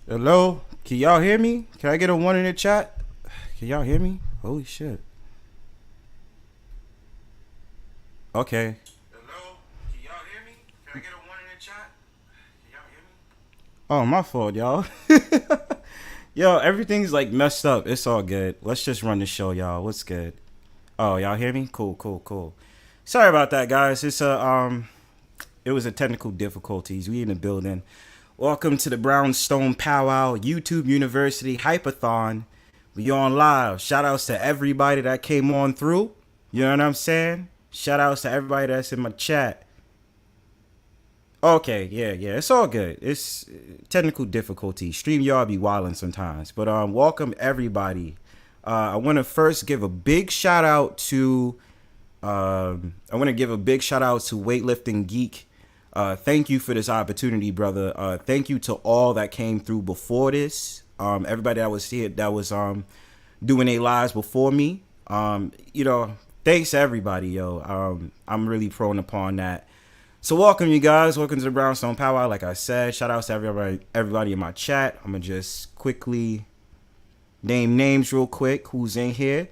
Hello? Can y'all hear me? Can I get a one in the chat? Can y'all hear me? Holy shit. Okay. Hello? Can y'all hear me? Can I get a one in the chat? Can y'all hear me? Oh, my fault, y'all. Yo, everything's like messed up. It's all good. Let's just run the show, y'all. What's good? Oh, y'all hear me? Cool, cool, cool. Sorry about that, guys. It was a technical difficulties. We in the building. Welcome to the Brownstone Powwow YouTube University Hype-A-Thon. We on live. Shout outs to everybody that came on through. You know what I'm saying? Shout outs to everybody that's in my chat. Okay, yeah. It's all good. It's technical difficulties. StreamYard be wilding sometimes. But welcome everybody. I want to first give a big shout out to Weightlifting Geek. Thank you for this opportunity, brother. Thank you to all that came through before this. Everybody that was here that was doing their lives before me. Thanks to everybody, yo. I'm really prone upon that. So welcome you guys. Welcome to the Brownstone Powwow. Like I said, shout outs to everybody in my chat. I'm gonna just quickly name names real quick. Who's in here?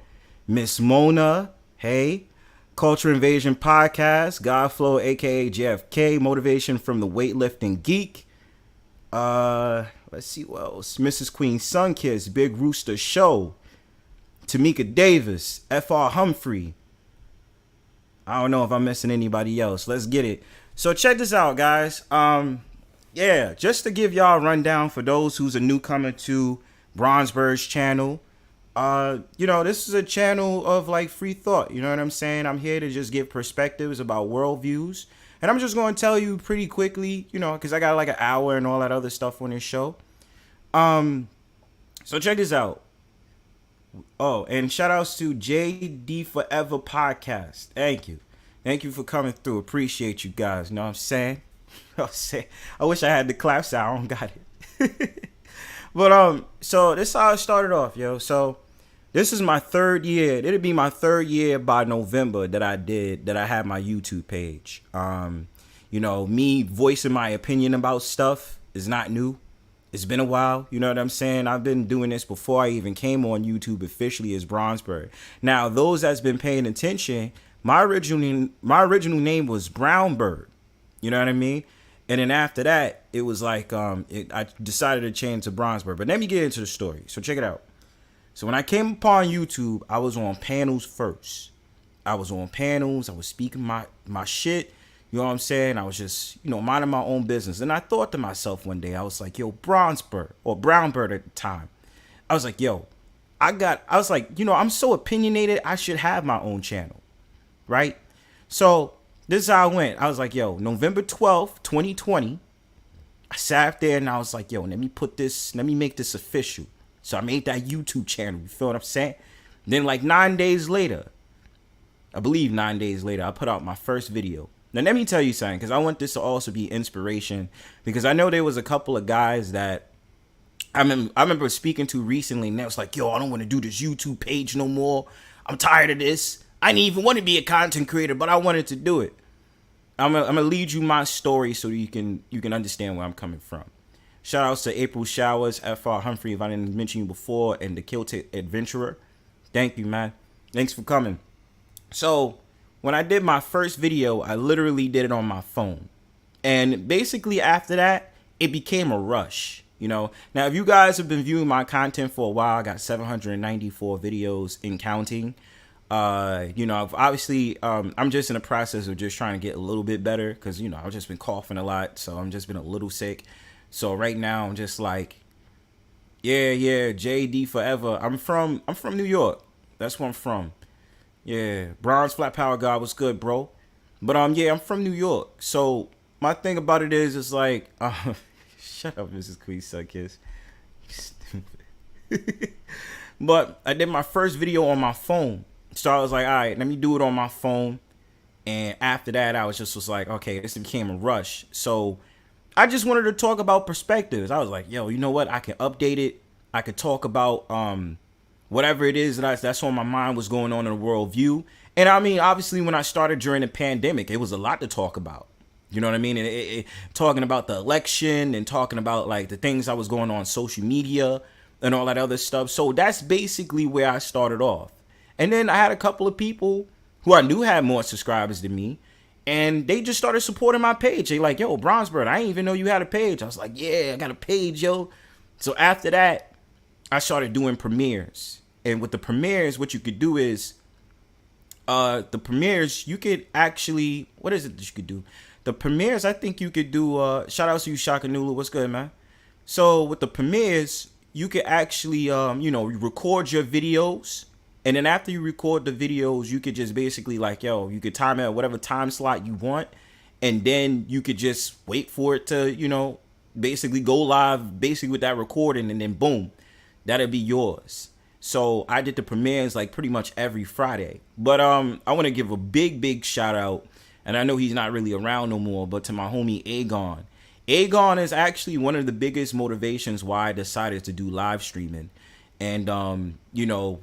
Miss Mona. Hey. Culture Invasion Podcast, Godflow, aka JFK, Motivation from the Weightlifting Geek. Let's see what else. Mrs. Queen Sunkiss, Big Rooster Show, Tamika Davis, FR Humphrey. I don't know if I'm missing anybody else. Let's get it. So check this out, guys. Just to give y'all a rundown for those who's a newcomer to Bronzebird's channel. This is a channel of like free thought. You know what I'm saying? I'm here to just give perspectives about worldviews. And I'm just going to tell you pretty quickly, because I got like an hour and all that other stuff on this show. So check this out. Oh, and shout outs to JD Forever Podcast. Thank you. Thank you for coming through. Appreciate you guys. You know what I'm saying? I wish I had the clap sound. I don't got it. But so this is how it started off, yo. So this is my third year. It'll be my third year by November that I had my YouTube page. Me voicing my opinion about stuff is not new. It's been a while, you know what I'm saying? I've been doing this before I even came on YouTube officially as Bronzebird. Now, those that's been paying attention, my original name was Brownbird. You know what I mean? And then after that, it was like I decided to change to Bronzebird. But let me get into the story. So check it out. So when I came upon YouTube, I was on panels first. I was speaking my shit. You know what I'm saying? I was just, minding my own business. And I thought to myself one day, I was like, yo, Bronzebird, or Brownbird at the time. I was like, yo, I'm so opinionated, I should have my own channel. Right? So this is how I went. I was like, yo, November 12th, 2020. I sat there and I was like, yo, let me make this official. So I made that YouTube channel. You feel what I'm saying? Then like 9 days later, I put out my first video. Now let me tell you something, because I want this to also be inspiration, because I know there was a couple of guys that I remember speaking to recently, and they was like, yo, I don't want to do this YouTube page no more. I'm tired of this. I didn't even want to be a content creator, but I wanted to do it. I'm gonna lead you my story so you can understand where I'm coming from. Shout outs to April Showers, FR Humphrey, if I didn't mention you before, and the Kilted Adventurer. Thank you, man. Thanks for coming. So when I did my first video, I literally did it on my phone. And basically after that, it became a rush. Now, if you guys have been viewing my content for a while, I got 794 videos in counting. Obviously, I'm just in the process of just trying to get a little bit better because, I've just been coughing a lot. So I'm just been a little sick. So right now I'm just like, yeah, JD Forever. I'm from New York. That's where I'm from. Yeah. Bronze Flat Power God was good, bro. But, I'm from New York. So my thing about it is like, shut up, Mrs. Queen Sunkiss. Stupid. But I did my first video on my phone. So I was like, all right, let me do it on my phone. And after that, I was like, okay, this became a rush. So I just wanted to talk about perspectives. I was like, yo, you know what? I can update it. I could talk about whatever it is that's on my mind, what's going on in the worldview. And I mean, obviously, when I started during the pandemic, it was a lot to talk about. You know what I mean? And talking about the election and talking about like the things I was going on social media and all that other stuff. So that's basically where I started off. And then I had a couple of people who I knew had more subscribers than me, and they just started supporting my page. They like, yo, Bronzebird, I didn't even know you had a page. I was like, yeah, I got a page, yo. So after that, I started doing premieres. And with the premieres, what you could do is, the premieres, you could actually, what is it that you could do? The premieres, I think you could do, shout out to you, Shaka Nulu. What's good, man? So with the premieres, you could actually, record your videos. And then after you record the videos, you could just basically like, yo, you could time it at whatever time slot you want. And then you could just wait for it to, basically go live basically with that recording. And then boom, that'll be yours. So I did the premieres like pretty much every Friday. But I want to give a big shout out. And I know he's not really around no more, but to my homie Aegon. Aegon is actually one of the biggest motivations why I decided to do live streaming. And,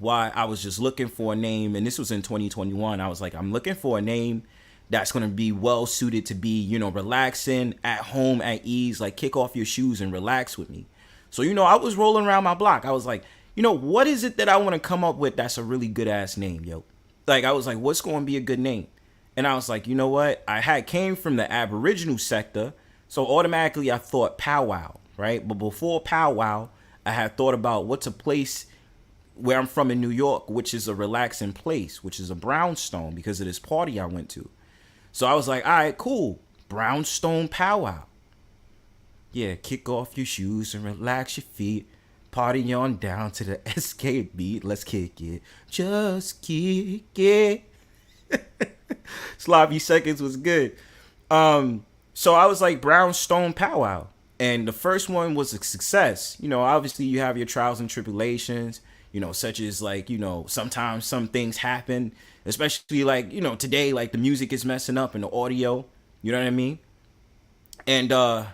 why I was just looking for a name. And this was in 2021. I was like, I'm looking for a name that's going to be well suited to be, relaxing, at home, at ease, like kick off your shoes and relax with me. So, I was rolling around my block. I was like, what is it that I want to come up with that's a really good ass name, yo? Like, I was like, what's going to be a good name? And I was like, you know what? I came from the Aboriginal sector. So automatically I thought Powwow, right? But before Powwow, I had thought about what's a place where I'm from in New York, which is a relaxing place, which is a Brownstone because of this party I went to. So I was like, all right, cool. Brownstone Powwow. Yeah, kick off your shoes and relax your feet. Party on down to the SK beat. Let's kick it. Just kick it. Sloppy Seconds was good. So I was like Brownstone Powwow. And the first one was a success. Obviously you have your trials and tribulations, such as like, sometimes some things happen, especially like, today, like the music is messing up and the audio, you know what I mean? And,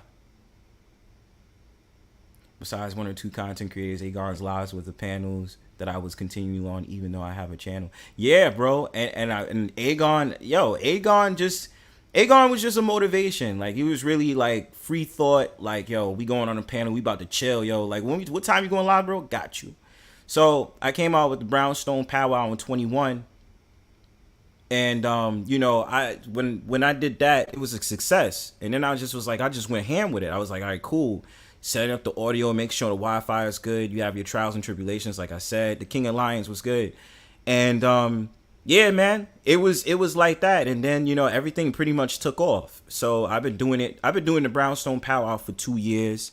besides one or two content creators, Aegon's lives with the panels that I was continuing on, even though I have a channel. Yeah, bro. And Aegon, Aegon was just a motivation. Like, he was really like free thought. Like, yo, we going on a panel. We about to chill, yo. Like, what time you going live, bro? Got you. So I came out with the Brownstone Powwow in 21. And, when I did that, it was a success. And then I just went ham with it. I was like, all right, cool. Setting up the audio, make sure the Wi-Fi is good. You have your trials and tribulations, like I said. The King of Lions was good. And, yeah, man, it was like that. And then, everything pretty much took off. So I've been doing the Brownstone Powwow for 2 years.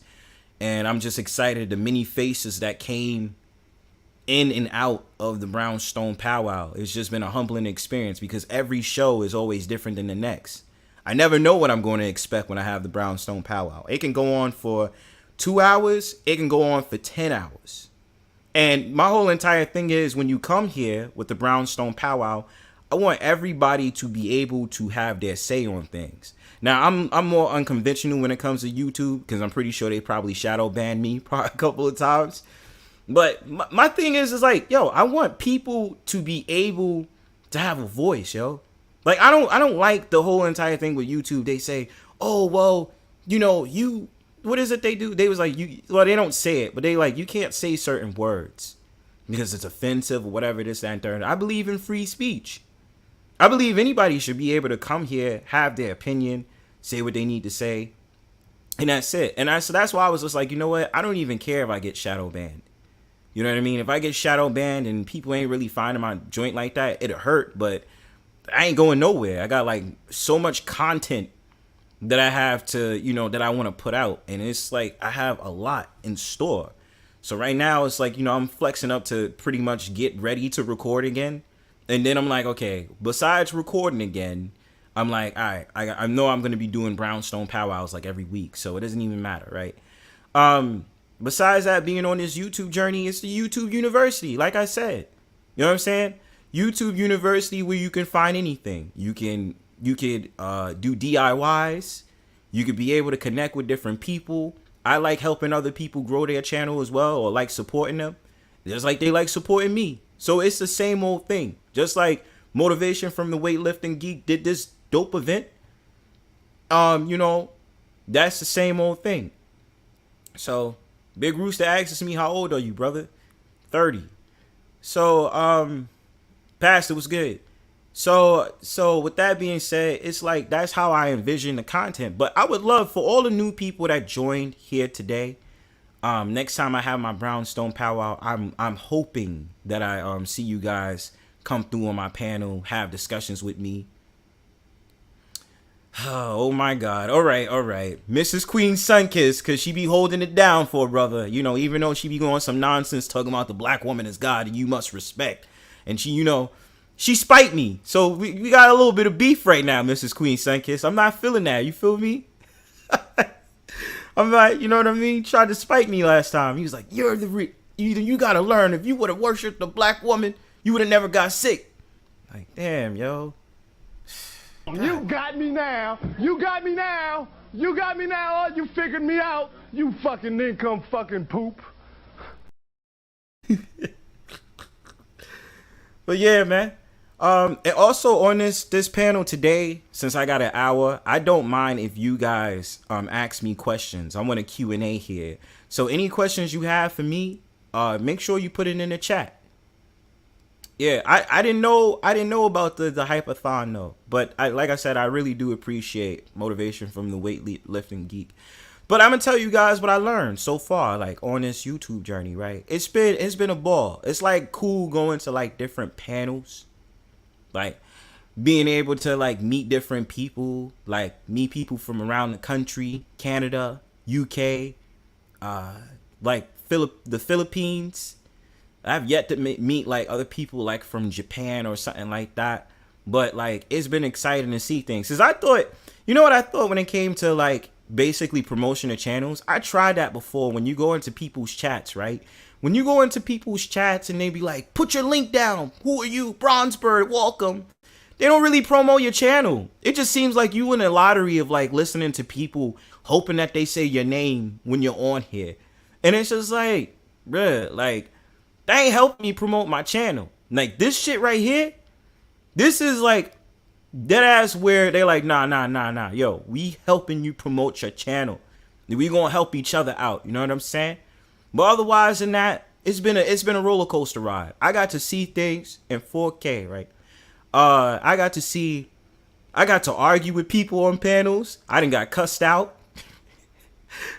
And I'm just excited. The many faces that came in and out of the Brownstone Powwow. It's just been a humbling experience because every show is always different than the next. I never know what I'm going to expect when I have the Brownstone Powwow. It can go on for 2 hours. It can go on for 10 hours. And my whole entire thing is when you come here with the Brownstone Powwow, I want everybody to be able to have their say on things. Now, I'm more unconventional when it comes to YouTube because I'm pretty sure they probably shadow banned me a couple of times. But my thing is like, yo, I want people to be able to have a voice, yo. Like, I don't like the whole entire thing with YouTube. They say, oh, well, what is it they do? They was like, they don't say it, but they like, you can't say certain words because it's offensive or whatever, this, that, and third. I believe in free speech. I believe anybody should be able to come here, have their opinion, say what they need to say, and that's it. And so that's why I was just like, you know what? I don't even care if I get shadow banned. You know what I mean? If I get shadow banned and people ain't really finding my joint like that, it'll hurt, but I ain't going nowhere. I got like so much content that I have to, that I want to put out. And it's like, I have a lot in store. So right now it's like, I'm flexing up to pretty much get ready to record again. And then I'm like, okay, besides recording again, I'm like, all right, I know I'm going to be doing Brownstone Powwows like every week. So it doesn't even matter, right? Besides that, being on this YouTube journey, it's the YouTube University. Like I said, you know what I'm saying? YouTube University, where you can find anything. You could do DIYs. You could be able to connect with different people. I like helping other people grow their channel as well, or like supporting them. Just like they like supporting me. So it's the same old thing. Just like Motivation from the Weightlifting Geek did this dope event. you know, that's the same old thing. So Big Rooster asks me, how old are you, brother? 30. So Pastor was good. So with that being said, it's like that's how I envision the content. But I would love for all the new people that joined here today. Next time I have my Brownstone powwow, I'm hoping that I see you guys come through on my panel, have discussions with me. Oh my God. All right. Mrs. Queen Sunkiss, cause she be holding it down for a brother. You know, even though she be going some nonsense talking about the black woman is God and you must respect. And she, you know, she spite me. So we got a little bit of beef right now, Mrs. Queen Sunkiss. I'm not feeling that. You feel me? I'm like, you know what I mean? Tried to spite me last time. He was like, you gotta learn. If you would have worshipped the black woman, you would have never got sick. Like, damn, yo. You got me now. You got me now. You got me now. Oh, you figured me out. You fucking nincombe fucking poop. But yeah, man. And also on this panel today, since I got an hour, I don't mind if you guys ask me questions. I want a Q&A here. So any questions you have for me, make sure you put it in the chat. Yeah, I didn't know about the Hype-A-Thon though. But like I said, I really do appreciate motivation from the weightlifting geek. But I'm gonna tell you guys what I learned so far, like on this YouTube journey, right? It's been a ball. It's like cool going to like different panels, like being able to like meet different people, like meet people from around the country, Canada, UK, like the Philippines. I've yet to meet like other people like from Japan or something like that. But like it's been exciting to see things. Cause I thought, you know what I thought when it came to like basically promotion of channels? I tried that before when you go into people's chats, right? When you go into people's chats and they be like, put your link down. Who are you? Bronzebird, welcome. They don't really promote your channel. It just seems like you in a lottery of like listening to people hoping that they say your name when you're on here. And it's just like, bruh, like, that ain't helping me promote my channel. Like this shit right here, this is like dead ass where they're like, nah. Yo, we helping you promote your channel. We gonna help each other out. You know what I'm saying? But otherwise than that, it's been a roller coaster ride. I got to see things in 4K, right? I got to argue with people on panels. I done got cussed out.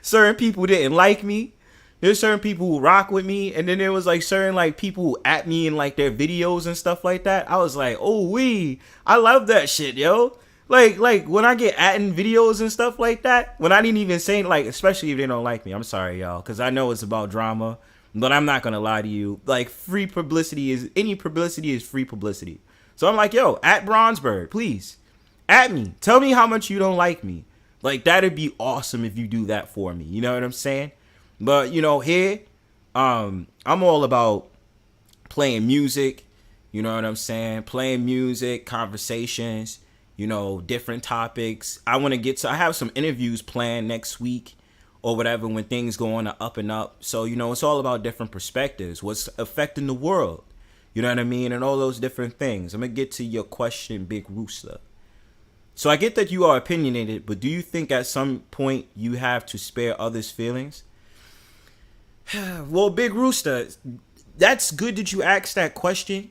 Certain people didn't like me. There's certain people who rock with me, and then there was like certain like people who at me in like their videos and stuff like that. I was like, oh I love that shit, yo. Like when I get at in videos and stuff like that, when I didn't even say like, especially if they don't like me, I'm sorry, y'all, because I know it's about drama, but I'm not gonna lie to you. Like free publicity is free publicity. So I'm like, yo, at Bronzebird, please, at me. Tell me how much you don't like me. Like that'd be awesome if you do that for me. You know what I'm saying? But, you know, here, I'm all about playing music, you know what I'm saying? Playing music, conversations, you know, different topics. I have some interviews planned next week or whatever when things go on up and up. So, you know, it's all about different perspectives, what's affecting the world, you know what I mean? And all those different things. I'm going to get to your question, Big Rooster. So I get that you are opinionated, but do you think at some point you have to spare others' feelings? Well, Big Rooster, that's good that you asked that question.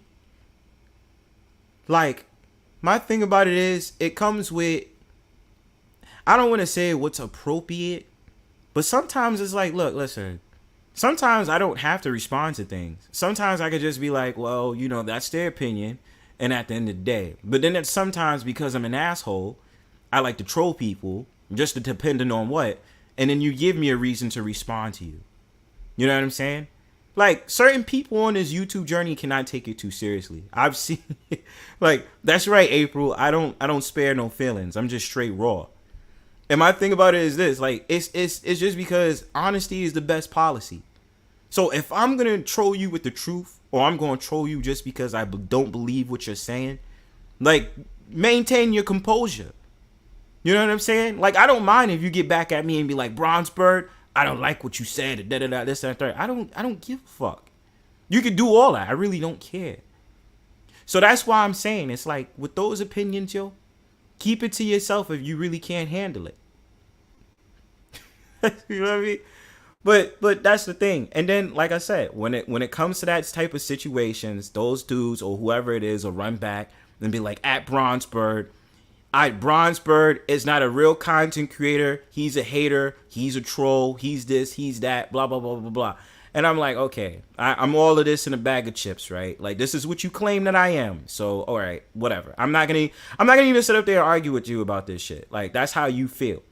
Like, my thing about it is, it comes with, I don't want to say what's appropriate, but sometimes it's like, look, listen, sometimes I don't have to respond to things. Sometimes I could just be like, well, you know, that's their opinion, and at the end of the day. But then it's sometimes because I'm an asshole, I like to troll people, just depending on what, and then you give me a reason to respond to you. You know what I'm saying? Like, certain people on this YouTube journey cannot take it too seriously. I've seen it. Like, that's right, April. I don't spare no feelings. I'm just straight raw. And my thing about it is this, like, it's just because honesty is the best policy. So if I'm going to troll you with the truth, or I'm going to troll you just because I don't believe what you're saying, like, maintain your composure. You know what I'm saying? Like, I don't mind if you get back at me and be like, Bronzebird, I don't like what you said, this, that, third. I don't give a fuck. You can do all that. I really don't care. So that's why I'm saying it's like with those opinions, yo, Keep it to yourself if you really can't handle it. You know what I mean? But that's the thing. And then, like I said, when it comes to that type of situations, those dudes or whoever it is will run back and be like, at Bronzebird, Bronzebird is not a real content creator. He's a hater. He's a troll. He's this. He's that. Blah blah blah blah blah. And I'm like, okay, I'm all of this in a bag of chips, right? Like, this is what you claim that I am. So, all right, whatever. I'm not gonna even sit up there and argue with you about this shit. Like, that's how you feel.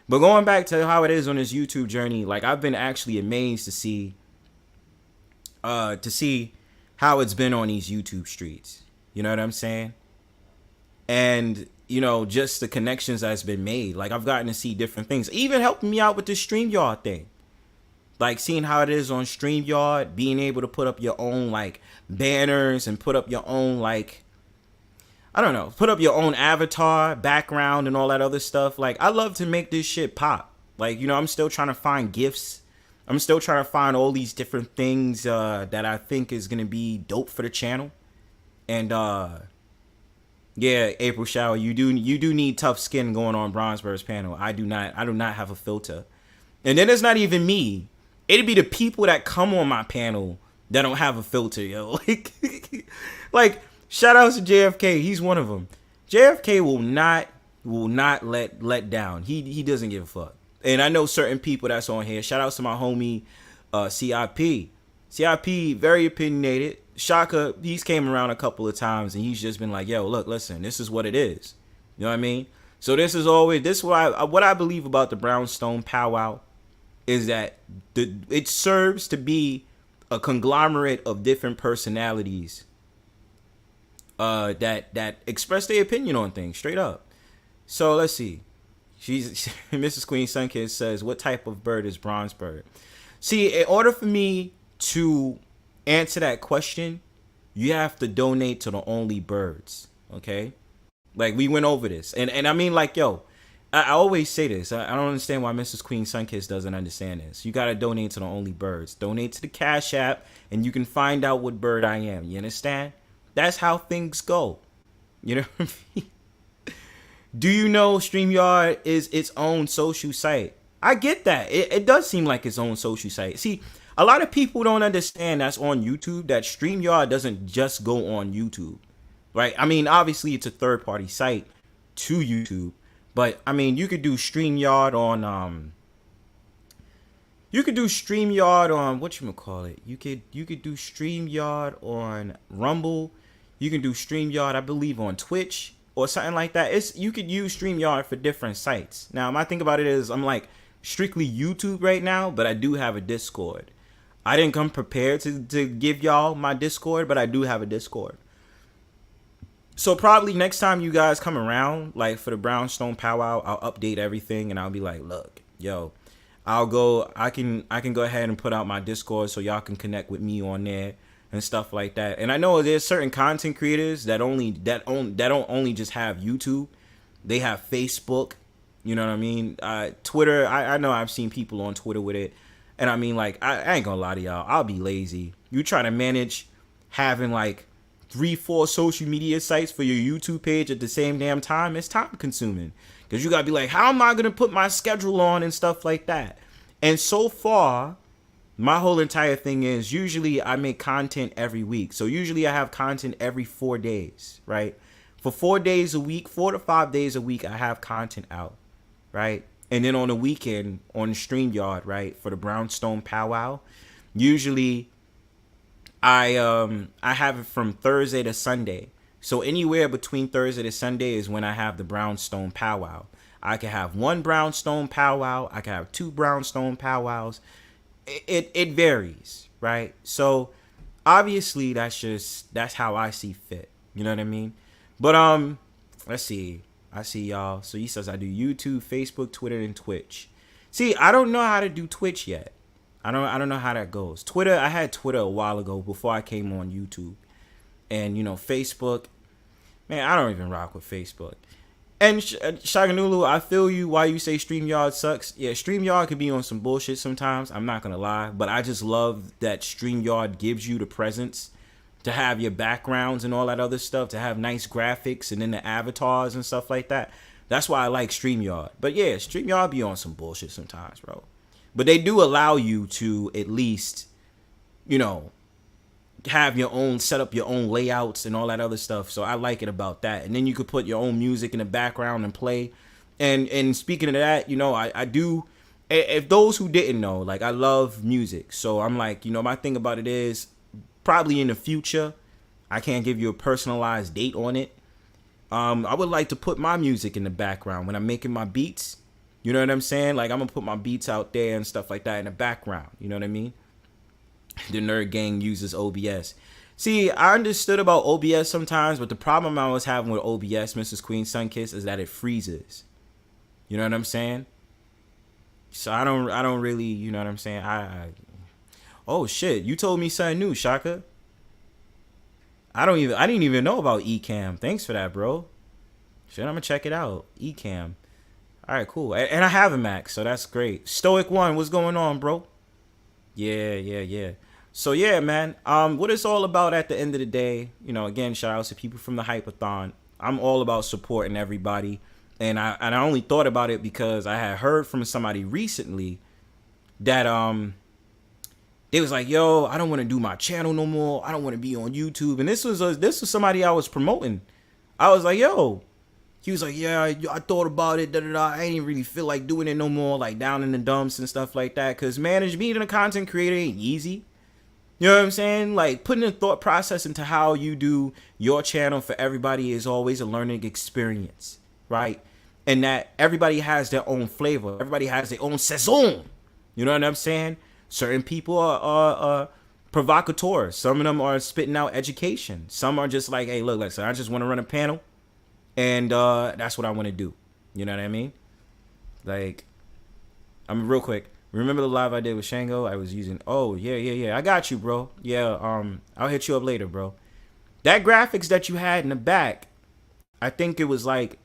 But going back to how it is on this YouTube journey, like, I've been actually amazed to see how it's been on these YouTube streets. You know what I'm saying? And, you know, just the connections that's been made. Like, I've gotten to see different things. Even helping me out with this StreamYard thing. Like, seeing how it is on StreamYard, being able to put up your own, like, banners and put up your own, like, I don't know, put up your own avatar, background, and all that other stuff. Like, I love to make this shit pop. Like, you know, I'm still trying to find gifts. I'm still trying to find all these different things that I think is going to be dope for the channel. And, yeah, April Shower, you do need tough skin going on Bronzebird's panel. I do not have a filter. And then it's not even me. It'd be the people that come on my panel that don't have a filter, yo. Like, shout out to JFK. He's one of them. JFK will not let down. He doesn't give a fuck. And I know certain people that's on here. Shout out to my homie CIP. CIP, very opinionated. Shaka, he's came around a couple of times and he's just been like, yo, look, listen, this is what it is. You know what I mean? So this is what I believe about the Brownstone Powwow is that it serves to be a conglomerate of different personalities that express their opinion on things straight up. So let's see. Mrs. Queen Sunkid says, what type of bird is Bronzebird? See, in order for me to answer that question, you have to donate to the Only Birds. Okay? Like, we went over this. And I mean, like, yo, I always say this. I don't understand why Mrs. Queen Sunkiss doesn't understand this. You got to donate to the Only Birds. Donate to the Cash App, and you can find out what bird I am. You understand? That's how things go. You know what I mean? Do you know StreamYard is its own social site? I get that. It does seem like its own social site. See, a lot of people don't understand that's on YouTube, that StreamYard doesn't just go on YouTube. Right? I mean, obviously, it's a third-party site to YouTube. But, I mean, you could do StreamYard on, whatchamacallit? You could do StreamYard on Rumble. You can do StreamYard, I believe, on Twitch or something like that. You could use StreamYard for different sites. Now, my thing about it is I'm like strictly YouTube right now, but I do have a Discord. I didn't come prepared to give y'all my Discord, but I do have a Discord. So probably next time you guys come around, like for the Brownstone Powwow, I'll update everything and I'll be like, look, yo, I can go ahead and put out my Discord so y'all can connect with me on there and stuff like that. And I know there's certain content creators that don't only just have YouTube. They have Facebook, you know what I mean? Twitter, I know I've seen people on Twitter with it. And I mean, like, I ain't gonna lie to y'all, I'll be lazy. You try to manage having like 3-4 social media sites for your YouTube page at the same damn time, it's time consuming. Because you gotta be like, how am I gonna put my schedule on and stuff like that? And so far, my whole entire thing is usually I make content every week. So usually I have content every 4 days, right? For 4 days a week, 4 to 5 days a week, I have content out, right? And then on the weekend on StreamYard, right, for the Brownstone Powwow, usually I have it from Thursday to Sunday. So anywhere between Thursday to Sunday is when I have the Brownstone Powwow. I can have 1 Brownstone Powwow. I can have 2 Brownstone Powwows. It varies, right? So obviously that's how I see fit. You know what I mean? But let's see. I see y'all. So he says I do YouTube, Facebook, Twitter, and Twitch. See, I don't know how to do Twitch yet. I don't know how that goes. Twitter, I had Twitter a while ago before I came on YouTube. And, you know, Facebook, man, I don't even rock with Facebook. And Shaganulu, I feel you why you say StreamYard sucks. Yeah, StreamYard could be on some bullshit sometimes. I'm not going to lie. But I just love that StreamYard gives you the presence to have your backgrounds and all that other stuff, to have nice graphics and then the avatars and stuff like that. That's why I like StreamYard. But yeah, StreamYard be on some bullshit sometimes, bro. But they do allow you to at least, you know, have your own, set up your own layouts and all that other stuff. So I like it about that. And then you could put your own music in the background and play. And speaking of that, you know, I do, if those who didn't know, like, I love music. So I'm like, you know, my thing about it is probably in the future, I can't give you a personalized date on it. I would like to put my music in the background when I'm making my beats. You know what I'm saying? Like, I'm gonna put my beats out there and stuff like that in the background. You know what I mean? The Nerd Gang uses OBS. See, I understood about OBS sometimes, but the problem I was having with OBS, Mrs. Queen Sunkiss, is that it freezes. You know what I'm saying? So I don't really, you know what I'm saying? Oh shit, you told me something new, Shaka. I didn't even know about Ecamm. Thanks for that, bro. Shit, I'm gonna check it out. Ecamm. All right, cool. And I have a Mac, so that's great. Stoic One, what's going on, bro? Yeah. So yeah, man. What it's all about at the end of the day, you know, again, shout out to people from the Hype-A-Thon. I'm all about supporting everybody, and I only thought about it because I had heard from somebody recently that they was like, yo, I don't want to do my channel no more. I don't want to be on YouTube. And this was somebody I was promoting. I was like, yo. He was like, yeah, I thought about it. I ain't really feel like doing it no more, like down in the dumps and stuff like that. Because being a content creator ain't easy. You know what I'm saying? Like, putting a thought process into how you do your channel for everybody is always a learning experience, right? And that everybody has their own flavor. Everybody has their own saison. You know what I'm saying? Certain people are provocateurs. Some of them are spitting out education. Some are just like, hey, look, listen, I just want to run a panel. And that's what I want to do. You know what I mean? Like, real quick. Remember the live I did with Shango? I was using, oh, yeah. I got you, bro. Yeah, I'll hit you up later, bro. That graphics that you had in the back, I think it was like,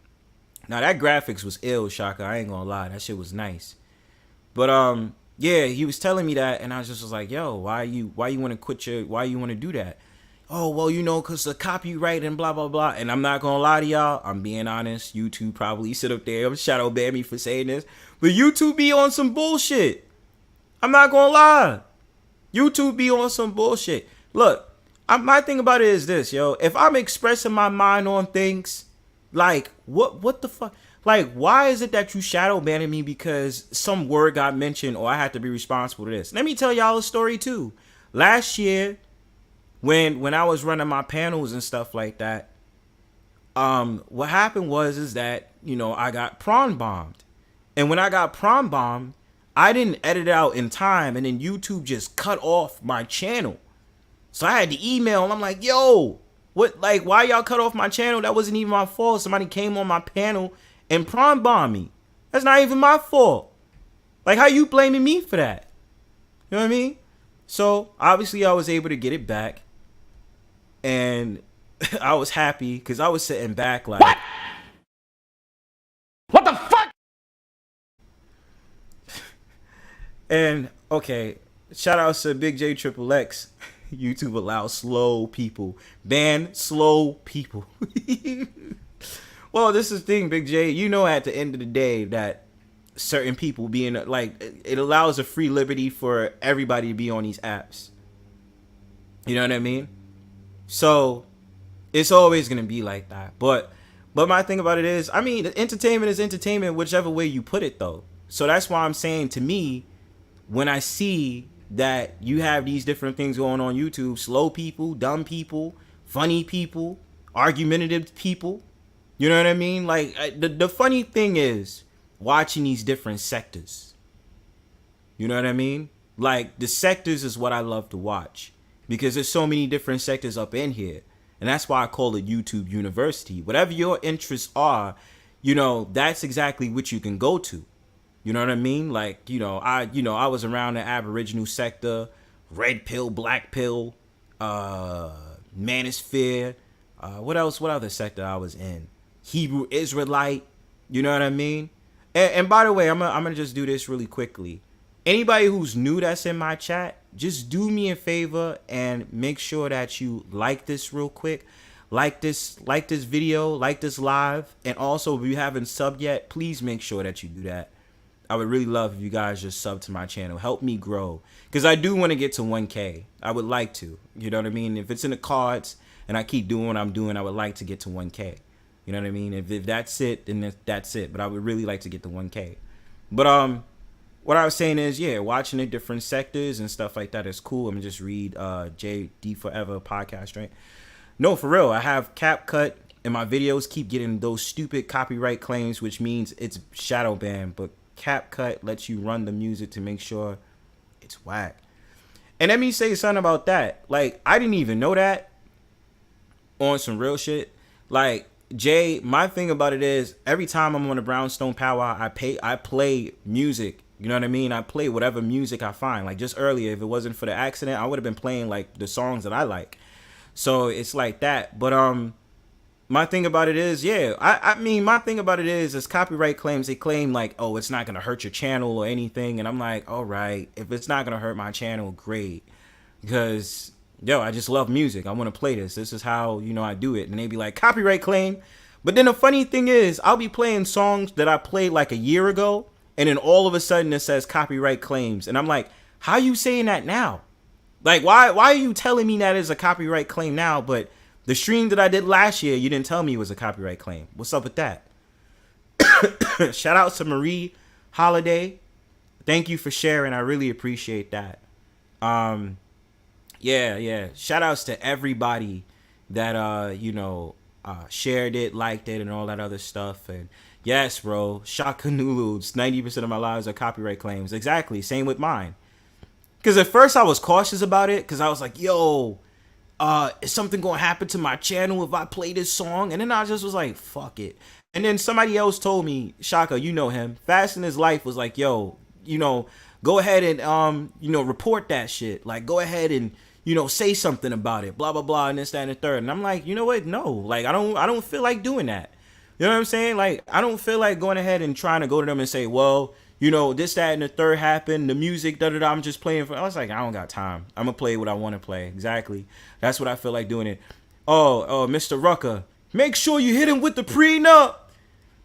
now that graphics was ill, Shaka. I ain't gonna lie. That shit was nice. But, yeah, he was telling me that, and I was like, yo, why you want to quit why you want to do that? Oh, well, you know, because the copyright and blah, blah, blah. And I'm not going to lie to y'all. I'm being honest. YouTube probably sit up there and shadow ban me for saying this. But YouTube be on some bullshit. I'm not going to lie. YouTube be on some bullshit. Look, my thing about it is this, yo. If I'm expressing my mind on things, like, what the fuck? Like, why is it that you shadow banning me because some word got mentioned or I had to be responsible to this? Let me tell y'all a story, too. Last year, when I was running my panels and stuff like that, what happened is that, you know, I got prawn bombed. And when I got prawn bombed, I didn't edit it out in time, and then YouTube just cut off my channel. So I had to email, and I'm like, yo, what, like, why y'all cut off my channel? That wasn't even my fault. Somebody came on my panel and prawn bombed me. That's not even my fault. Like, how you blaming me for that? You know what I mean? So obviously I was able to get it back. And I was happy because I was sitting back like, What the fuck? And okay, shout out to Big J Triple X. YouTube allows slow people. Ban slow people. Well, this is the thing, Big J. You know, at the end of the day that certain people being like, it allows a free liberty for everybody to be on these apps. You know what I mean? So it's always gonna be like that. But my thing about it is, I mean, entertainment is entertainment, whichever way you put it, though. So that's why I'm saying, to me, when I see that you have these different things going on YouTube, slow people, dumb people, funny people, argumentative people, you know what I mean? Like, the funny thing is watching these different sectors. You know what I mean? Like, the sectors is what I love to watch. Because there's so many different sectors up in here. And that's why I call it YouTube University. Whatever your interests are, you know, that's exactly what you can go to. You know what I mean? Like, I was around the Aboriginal sector, red pill, black pill, manosphere. What else? What other sector I was in? Hebrew Israelite. You know what I mean? And by the way, I'm gonna just do this really quickly. Anybody who's new that's in my chat, just do me a favor and make sure that you like this real quick. Like this video, like this live. And also, if you haven't subbed yet, please make sure that you do that. I would really love if you guys just sub to my channel. Help me grow. Because I do want to get to 1K. I would like to. You know what I mean? If it's in the cards and I keep doing what I'm doing, I would like to get to 1K. You know what I mean? If that's it, then that's it. But I would really like to get to 1K. But what I was saying is, yeah, watching the different sectors and stuff like that is cool. I'm just read JD Forever podcast, right? No, for real. I have CapCut and my videos keep getting those stupid copyright claims, which means it's shadow banned. But CapCut lets you run the music to make sure it's whack. And let me say something about that. Like, I didn't even know that on some real shit. Like, Jay, my thing about it is every time I'm on a Brownstone Powwow, I play music. You know what I mean? I play whatever music I find. Like just earlier, if it wasn't for the accident, I would have been playing like the songs that I like. So it's like that. But my thing about it is, yeah, I mean, my thing about it is copyright claims. They claim like, oh, it's not gonna hurt your channel or anything, and I'm like, all right, if it's not gonna hurt my channel, great, because yo, I just love music. I want to play this. This is how, you know, I do it. And they be like, copyright claim. But then the funny thing is, I'll be playing songs that I played like a year ago, and then all of a sudden it says copyright claims, and I'm like, how you saying that now? Like, why are you telling me that is a copyright claim now, but the stream that I did last year, you didn't tell me it was a copyright claim? What's up with that? Shout out to Marie Holiday. Thank you for sharing. I really appreciate that. Yeah. Shout outs to everybody that, you know, shared it, liked it, and all that other stuff. And yes, bro, Shaka Nulu's 90% of my lives are copyright claims. Exactly. Same with mine. Because at first I was cautious about it, because I was like, yo, is something going to happen to my channel if I play this song? And then I just was like, fuck it. And then somebody else told me, Shaka, you know him, Fast in His Life was like, yo, you know, go ahead and, you know, report that shit. Like, go ahead and, you know, say something about it, blah, blah, blah, and this, that, and the third. And I'm like, you know what? No, like, I don't feel like doing that. You know what I'm saying? Like, I don't feel like going ahead and trying to go to them and say, well, you know, this, that, and the third happened, the music, da-da-da, I'm just playing for. I was like, I don't got time. I'm going to play what I want to play. Exactly. That's what I feel like doing it. Oh, Mr. Rucker, make sure you hit him with the prenup.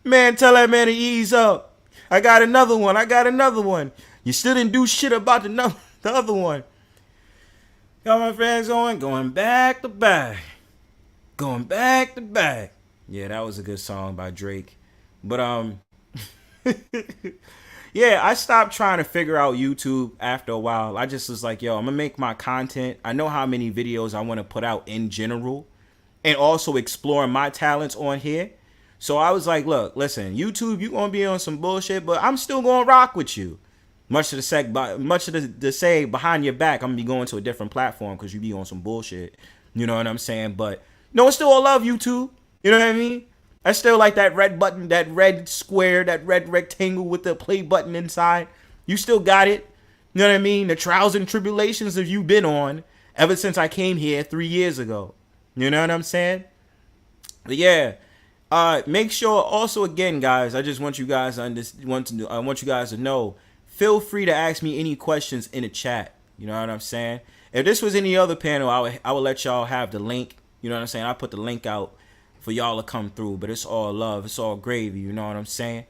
Man, tell that man to ease up. I got another one. You still didn't do shit about the other one. Got my friends going back to back. Going back to back. Yeah, that was a good song by Drake. But, yeah, I stopped trying to figure out YouTube after a while. I just was like, yo, I'm going to make my content. I know how many videos I want to put out in general. And also exploring my talents on here. So I was like, look, listen, YouTube, you're going to be on some bullshit, but I'm still going to rock with you. Much of the say behind your back, I'm going to be going to a different platform because you be on some bullshit. You know what I'm saying? But, no, I still love YouTube. You know what I mean? I still like that red button, that red square, that red rectangle with the play button inside. You still got it. You know what I mean? The trials and tribulations that you've been on ever since I came here 3 years ago. You know what I'm saying? But yeah, make sure also, again, guys, I just want you guys to know, feel free to ask me any questions in the chat. You know what I'm saying? If this was any other panel, I would let y'all have the link. You know what I'm saying? I put the link out for y'all to come through, but it's all love. It's all gravy. You know what I'm saying?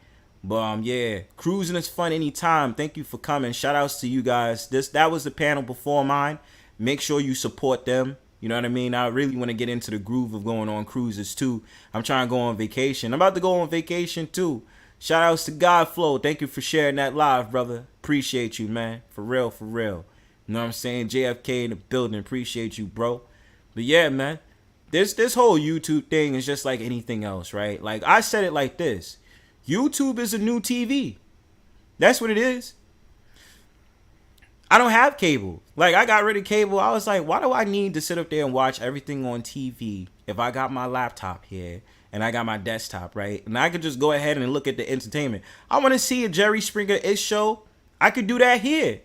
But yeah, cruising is fun anytime. Thank you for coming. Shout outs to you guys. That was the panel before mine. Make sure you support them. You know what I mean? I really want to get into the groove of going on cruises too. I'm trying to go on vacation. I'm about to go on vacation too. Shout outs to Godflow. Thank you for sharing that live, brother. Appreciate you, man. For real, for real. You know what I'm saying? JFK in the building. Appreciate you, bro. But yeah, man. This whole YouTube thing is just like anything else, right? Like, I said it like this. YouTube is a new TV. That's what it is. I don't have cable. Like, I got rid of cable. I was like, why do I need to sit up there and watch everything on TV if I got my laptop here and I got my desktop, right? And I could just go ahead and look at the entertainment. I want to see a Jerry Springer-ish show. I could do that here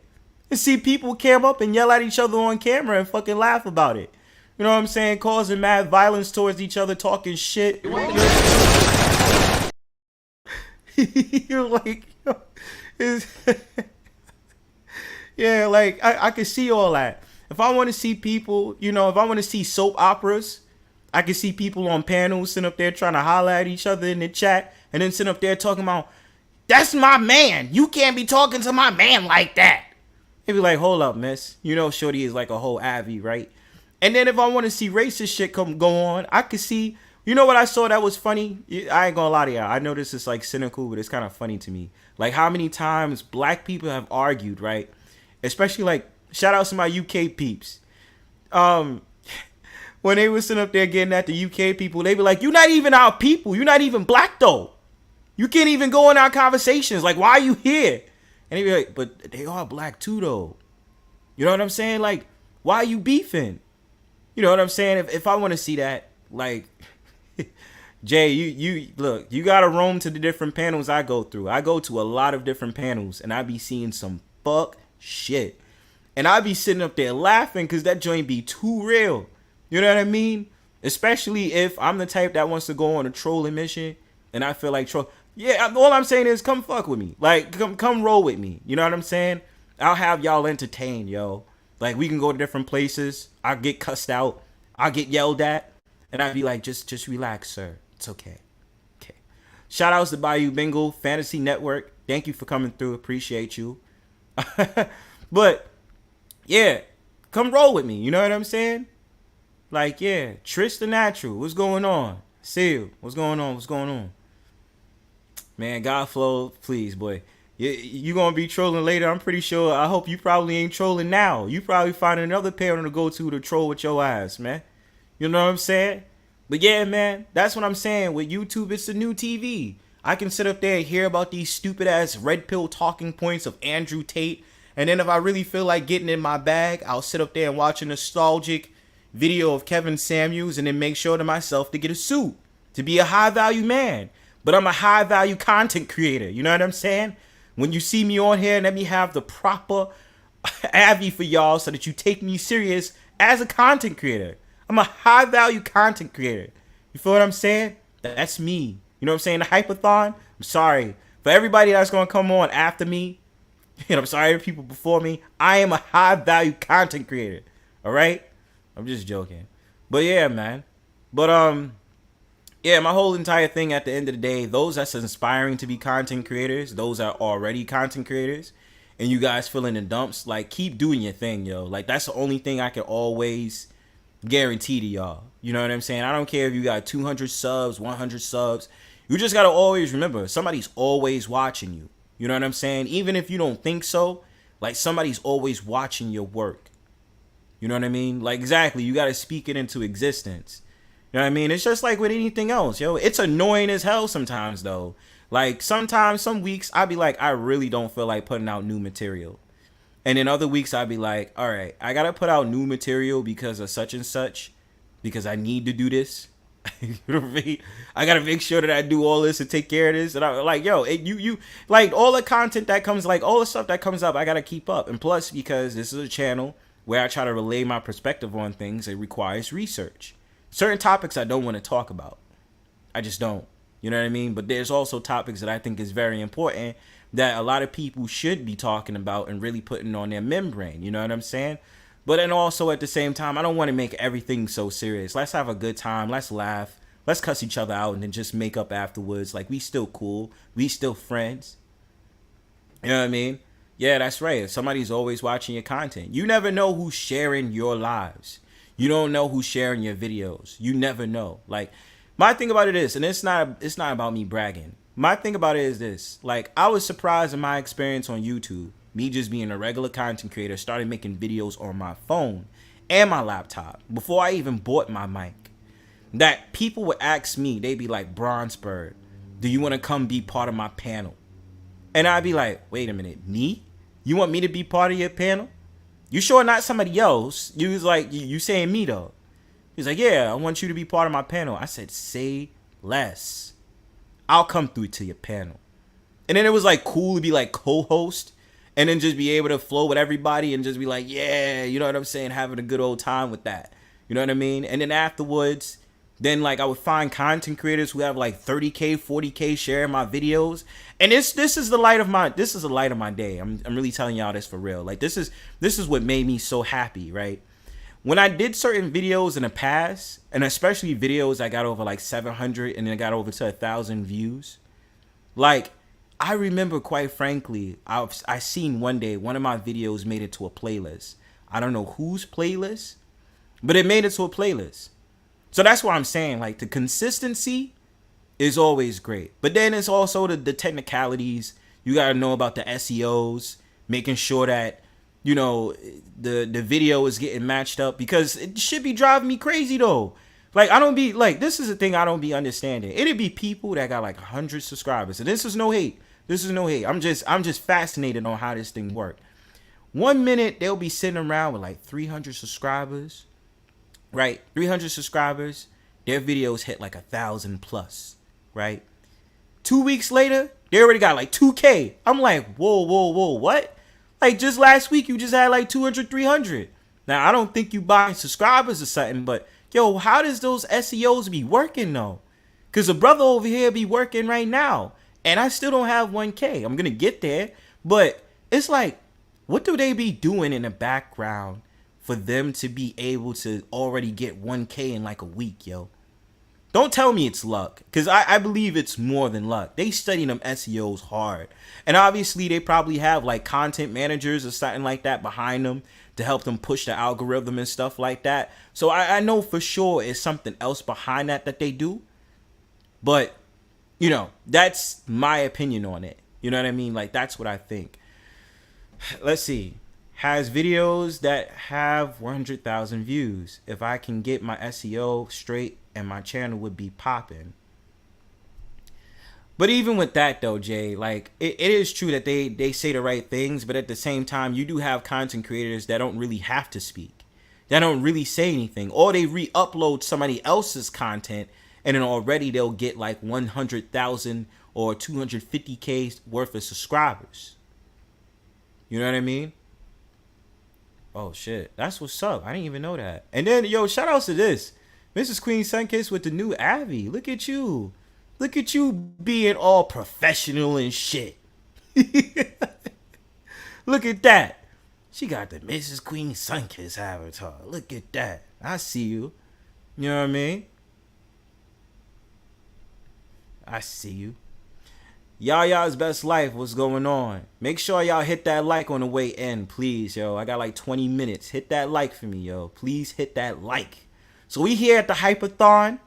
and see people cam up and yell at each other on camera and fucking laugh about it. You know what I'm saying? Causing mad violence towards each other, talking shit. You're like, Yeah, like I can see all that. If I want to see people, you know, if I want to see soap operas, I can see people on panels sitting up there trying to holler at each other in the chat, and then sitting up there talking about, that's my man. You can't be talking to my man like that. They be like, hold up, miss. You know, shorty is like a whole Abby, right? And then if I want to see racist shit go on, I could see, you know what I saw that was funny? I ain't gonna lie to y'all. I know this is like cynical, but it's kind of funny to me. Like how many times black people have argued, right? Especially like, shout out to my UK peeps. When they was sitting up there getting at the UK people, they be like, you're not even our people. You're not even black though. You can't even go in our conversations. Like, why are you here? And they be like, but they are black too though. You know what I'm saying? Like, why are you beefing? You know what I'm saying? If I want to see that, like, Jay, you look, you gotta roam to the different panels I go through. I go to a lot of different panels, and I be seeing some fuck shit, and I be sitting up there laughing because that joint be too real. You know what I mean? Especially if I'm the type that wants to go on a trolling mission, and I feel like troll. Yeah, all I'm saying is come fuck with me. Like, come roll with me. You know what I'm saying? I'll have y'all entertained, yo. Like, we can go to different places. I'll get cussed out. I'll get yelled at. And I'd be like, just relax, sir. It's okay. Okay. Shout outs to Bayou Bengal, Fantasy Network. Thank you for coming through. Appreciate you. But, yeah. Come roll with me. You know what I'm saying? Like, yeah. Trish the Natural. What's going on? Seal. What's going on? What's going on? Man, Godflow, please, boy. You gonna be trolling later, I'm pretty sure. I hope you probably ain't trolling now. You probably find another panel to go to troll with your ass, man. You know what I'm saying? But yeah, man, that's what I'm saying. With YouTube, it's the new TV. I can sit up there and hear about these stupid ass red pill talking points of Andrew Tate. And then if I really feel like getting in my bag, I'll sit up there and watch a nostalgic video of Kevin Samuels and then make sure to myself to get a suit, to be a high value man. But I'm a high value content creator. You know what I'm saying? When you see me on here, let me have the proper avi for y'all so that you take me serious as a content creator. I'm a high value content creator. You feel what I'm saying? That's me. You know what I'm saying? The Hype-A-Thon, I'm sorry. For everybody that's going to come on after me, and I'm sorry for people before me, I am a high value content creator. All right? I'm just joking. But yeah, man. But, yeah, my whole entire thing at the end of the day, those that's inspiring to be content creators, those are already content creators, and you guys feeling the dumps, like, keep doing your thing, yo. Like, that's the only thing I can always guarantee to y'all. You know what I'm saying? I don't care if you got 200 subs, 100 subs. You just got to always remember, somebody's always watching you. You know what I'm saying? Even if you don't think so, like, somebody's always watching your work. You know what I mean? Like, exactly, you got to speak it into existence. You know what I mean? It's just like with anything else, yo. It's annoying as hell sometimes, though. Like, sometimes, some weeks, I'd be like, I really don't feel like putting out new material. And then other weeks, I'd be like, all right, I got to put out new material because of such and such, because I need to do this. You know what I mean? I got to make sure that I do all this and take care of this. And I'm like, yo, you like, all the content that comes, like, all the stuff that comes up, I got to keep up. And plus, because this is a channel where I try to relay my perspective on things, it requires research. Certain topics I don't want to talk about. I just don't. You know what I mean? But there's also topics that I think is very important that a lot of people should be talking about and really putting on their membrane. You know what I'm saying? But then also at the same time, I don't want to make everything so serious. Let's have a good time. Let's laugh. Let's cuss each other out and then just make up afterwards. Like, we still cool. We still friends. You know what I mean? Yeah, that's right. If somebody's always watching your content, you never know who's sharing your lives. You don't know who's sharing your videos. You never know. Like, my thing about it is, and it's not about me bragging. My thing about it is this. Like, I was surprised in my experience on YouTube, me just being a regular content creator, started making videos on my phone and my laptop before I even bought my mic, that people would ask me, they'd be like, Bronzebird, do you want to come be part of my panel? And I'd be like, wait a minute, me? You want me to be part of your panel? You sure not somebody else? You was like, you saying me though? He's like, yeah, I want you to be part of my panel. I said, say less. I'll come through to your panel. And then it was like cool to be like co-host and then just be able to flow with everybody and just be like, yeah, you know what I'm saying? Having a good old time with that. You know what I mean? And then afterwards, then like I would find content creators who have like 30K, 40K sharing my videos. And this is the light of my day. I'm really telling y'all this for real. Like this is what made me so happy, right? When I did certain videos in the past, and especially videos I got over like 700 and then got over to 1,000 views, like I remember, quite frankly, I seen one day one of my videos made it to a playlist. I don't know whose playlist, but it made it to a playlist. So that's why I'm saying, like, the consistency is always great. But then it's also the technicalities. You got to know about the SEOs, making sure that, you know, the video is getting matched up, because it should be driving me crazy though. Like, I don't be like, this is the thing I don't be understanding. It'd be people that got like 100 subscribers, and this is no hate. This is no hate. I'm just fascinated on how this thing works. 1 minute they'll be sitting around with like 300 subscribers, right? 300 subscribers. Their videos hit like 1,000 plus, right? 2 weeks later, they already got like 2K. I'm like, whoa, what? Like, just last week, you just had like 200, 300. Now, I don't think you buying subscribers or something, but yo, how does those SEOs be working though? Because the brother over here be working right now, and I still don't have 1K. I'm going to get there, but it's like, what do they be doing in the background for them to be able to already get 1K in like a week, yo? Don't tell me it's luck, because I believe it's more than luck. They study them SEOs hard. And obviously, they probably have like content managers or something like that behind them to help them push the algorithm and stuff like that. So I know for sure it's something else behind that they do. But, you know, that's my opinion on it. You know what I mean? Like, that's what I think. Let's see. Has videos that have 100,000 views. If I can get my SEO straight, and my channel would be popping. But even with that though, Jay, like it is true that they say the right things, but at the same time, you do have content creators that don't really have to speak. They don't really say anything, or they re-upload somebody else's content, and then already they'll get like 100,000 or 250K worth of subscribers. You know what I mean? Oh shit, that's what's up. I didn't even know that. And then, yo, shout outs to this. Mrs. Queen Sunkiss with the new Abby. Look at you. Look at you being all professional and shit. Look at that. She got the Mrs. Queen Sunkiss avatar. Look at that. I see you. You know what I mean? I see you. Yaya's Best Life, what's going on? Make sure y'all hit that like on the way in, please, yo. I got like 20 minutes. Hit that like for me, yo. Please hit that like. So we here at the Hype-A-Thon.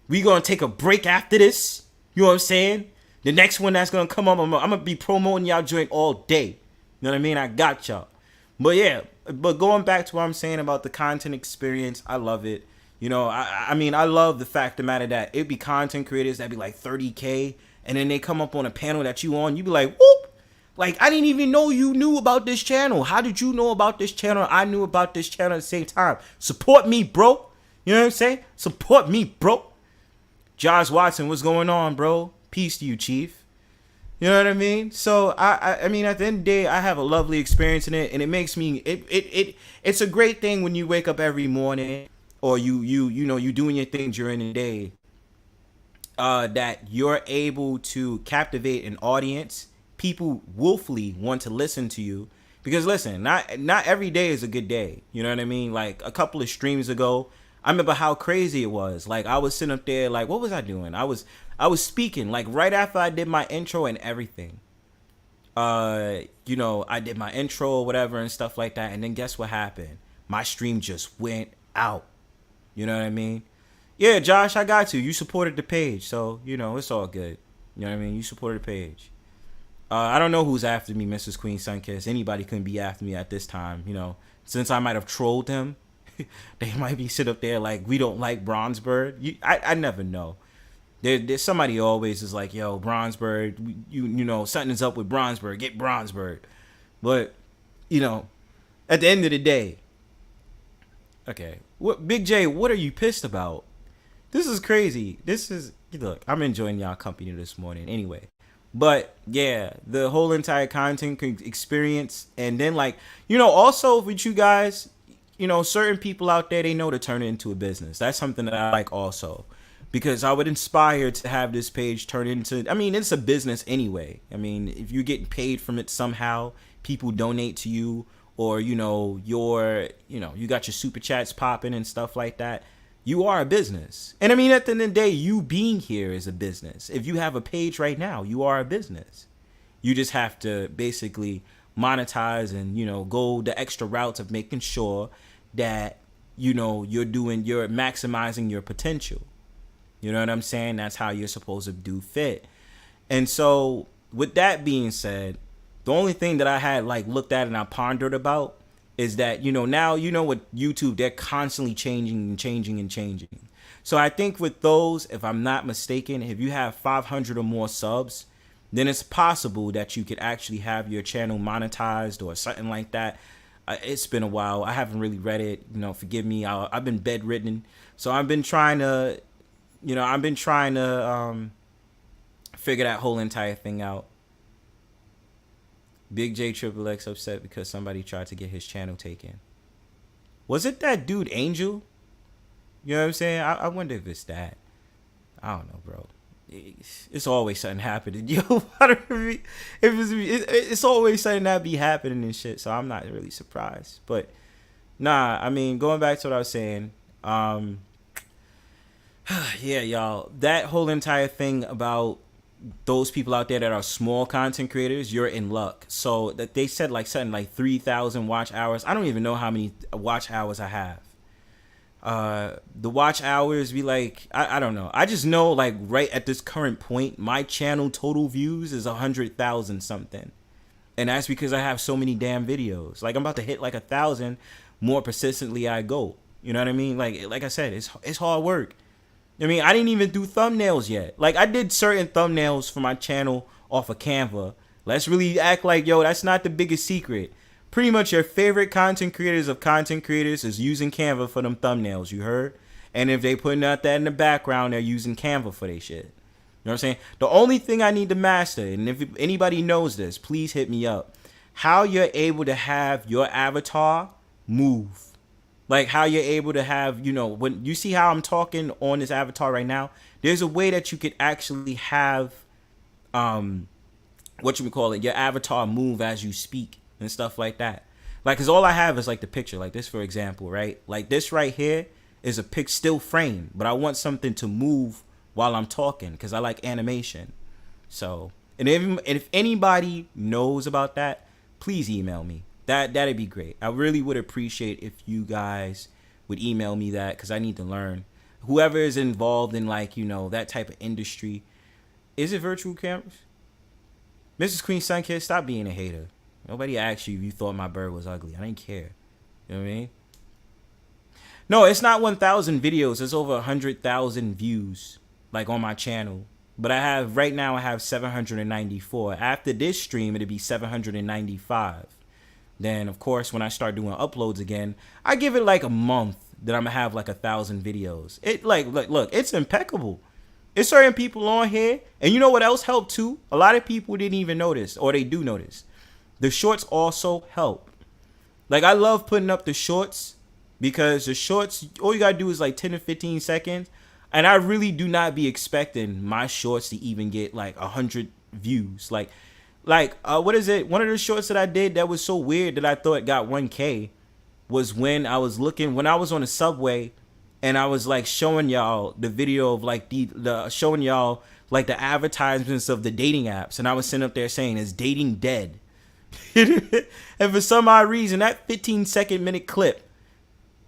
We gonna take a break after this. You know what I'm saying? The next one that's gonna come up, I'm gonna be promoting y'all joint all day. You know what I mean? I got y'all. But yeah, but going back to what I'm saying about the content experience, I love it. You know, I mean, I love the fact of the matter that it be content creators that be like 30K, and then they come up on a panel that you on, you be like, whoop! Like, I didn't even know you knew about this channel. How did you know about this channel? I knew about this channel at the same time. Support me, bro. You know what I'm saying? Support me, bro. Josh Watson, what's going on, bro? Peace to you, Chief. You know what I mean? So I mean, at the end of the day, I have a lovely experience in it, and it makes me it's a great thing when you wake up every morning, or you know, you doing your thing during the day, that you're able to captivate an audience. People willfully want to listen to you, because listen, not every day is a good day. You know what I mean? Like a couple of streams ago, I remember how crazy it was. Like, I was sitting up there, like, what was I doing? I was speaking, like, right after I did my intro and everything. You know, I did my intro or whatever and stuff like that. And then guess what happened? My stream just went out. You know what I mean? Yeah, Josh, I got you. You supported the page. So, you know, it's all good. You know what I mean? You supported the page. I don't know who's after me, Mrs. Queen Sunkiss. Anybody couldn't be after me at this time, you know. Since I might have trolled him, they might be sit up there like, we don't like Bronzebird. I never know. There's somebody always is like, yo, Bronzebird, you know, something's up with Bronzebird. Get Bronzebird. But, you know, at the end of the day, okay, what Big J, what are you pissed about? This is crazy. Look, I'm enjoying y'all company this morning anyway. But yeah, the whole entire content experience, and then, like, you know, also with you guys, you know, certain people out there, they know to turn it into a business. That's something that I like also. because I would inspire to have this page turn into, I mean, it's a business anyway. I mean, if you're getting paid from it somehow, people donate to you, or, you know, you got your super chats popping and stuff like that. You are a business. And I mean, at the end of the day, you being here is a business. If you have a page right now, you are a business. You just have to basically monetize and, you know, go the extra routes of making sure that, you know, you're maximizing your potential. You know what I'm saying? That's how you're supposed to do fit. And so with that being said, the only thing that I had like looked at and I pondered about is that, you know, now, you know, with YouTube, they're constantly changing and changing and changing. So I think with those, if I'm not mistaken, if you have 500 or more subs, then it's possible that you could actually have your channel monetized or something like that. It's been a while. I haven't really read it. You know, forgive me. I've been bedridden. So I've been trying to, figure that whole entire thing out. Big J Triple X upset because somebody tried to get his channel taken. Was it that dude Angel? You know what I'm saying? I wonder if it's that. I don't know, bro. It's always something happening. Yo, it's always something that be happening and shit. So I'm not really surprised. But nah, I mean, going back to what I was saying, yeah, y'all, that whole entire thing about those people out there that are small content creators, you're in luck. So that they said like something like 3,000 watch hours. I don't even know how many watch hours I have. The watch hours be like, I don't know. I just know like right at this current point, my channel total views is 100,000 something. And that's because I have so many damn videos. Like I'm about to hit like 1,000 more persistently I go. You know what I mean? Like I said, it's hard work. I mean, I didn't even do thumbnails yet. Like I did certain thumbnails for my channel off of Canva. Let's really act like, yo, that's not the biggest secret. Pretty much your favorite content creators of content creators is using Canva for them thumbnails, you heard? And if they putting out that in the background, they're using Canva for their shit. You know what I'm saying? The only thing I need to master, and if anybody knows this, please hit me up. How you're able to have your avatar move. Like how you're able to have, you know, when you see how I'm talking on this avatar right now, there's a way that you could actually have, your avatar move as you speak. And stuff like that. Like, cause all I have is like the picture, like this, for example, right? Like this right here is a still frame, but I want something to move while I'm talking because I like animation. So, and if anybody knows about that, please email me. That'd be great. I really would appreciate if you guys would email me that because I need to learn. Whoever is involved in like, you know, that type of industry. Is it virtual cameras? Mrs. Queen Sunkid, stop being a hater. Nobody asked you if you thought my bird was ugly. I didn't care. You know what I mean? No, it's not 1,000 videos. It's over 100,000 views, like on my channel. But right now I have 794. After this stream, it'll be 795. Then, of course, when I start doing uploads again, I give it like a month that I'm gonna have like 1,000 videos. It look, it's impeccable. It's certain people on here, and you know what else helped too? A lot of people didn't even notice, or they do notice. The shorts also help. Like I love putting up the shorts because the shorts, all you gotta do is like 10 to 15 seconds. And I really do not be expecting my shorts to even get like 100 views. Like what is it? One of the shorts that I did that was so weird that I thought it got 1K was when I was on the subway and I was like showing y'all the video of like showing y'all like the advertisements of the dating apps. And I was sitting up there saying, is dating dead? And for some odd reason, that 15-second clip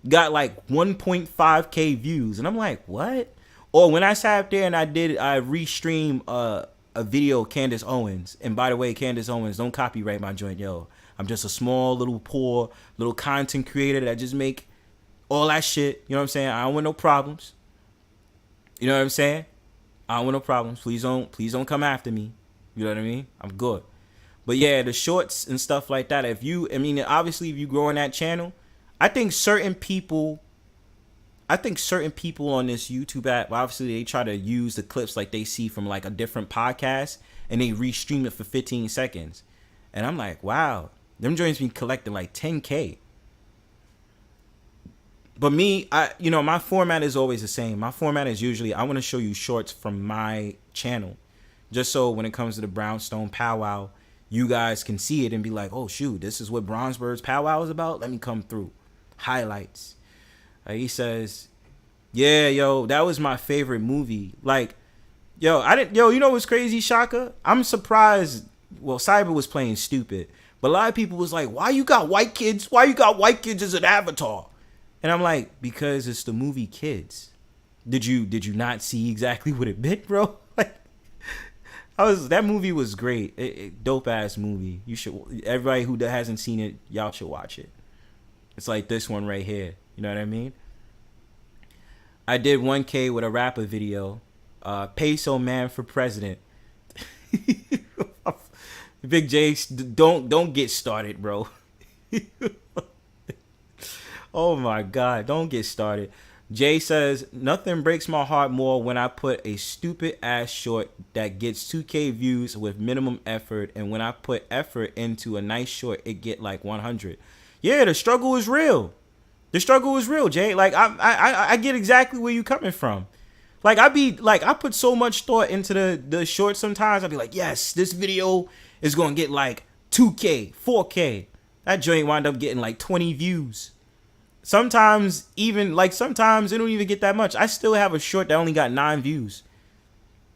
got like 1.5K views. And I'm like, what? Or when I sat up there and I restream a video of Candace Owens. And by the way, Candace Owens, don't copyright my joint, yo. I'm just a small, poor content creator that just make all that shit. You know what I'm saying? I don't want no problems. You know what I'm saying? I don't want no problems. Please don't come after me. You know what I mean? I'm good. But yeah, the shorts and stuff like that. Obviously, if you grow on that channel, I think certain people on this YouTube app, obviously they try to use the clips like they see from like a different podcast and they restream it for 15 seconds. And I'm like, wow, them joints be collecting like 10K. But me, my format is always the same. My format is usually I want to show you shorts from my channel, just so when it comes to the Brownstone Powwow, you guys can see it and be like, oh shoot, this is what Bronzebird's Powwow is about. Let me come through. Highlights. He says, yeah, yo, that was my favorite movie. Like, yo, you know what's crazy, Shaka? I'm surprised. Well, Cyber was playing stupid, but a lot of people was like, why you got white kids? Why you got white kids as an avatar? And I'm like, because it's the movie Kids. Did you not see exactly what it meant, bro? Like, that movie was great. Dope ass movie. You should, everybody who hasn't seen it, y'all should watch it. It's like this one right here. You know what I mean? I did 1K with a rapper video. Peso Man for president. Big J, don't get started, bro. Oh my God, don't get started. Jay says, nothing breaks my heart more when I put a stupid ass short that gets 2K views with minimum effort, and when I put effort into a nice short, it get like 100. Yeah, the struggle is real. The struggle is real, Jay. Like, I get exactly where you coming from. Like, I put so much thought into the short sometimes. I'd be like, yes, this video is going to get like 2K, 4K. That joint wind up getting like 20 views. Sometimes it don't even get that much. I still have a short that only got 9 views.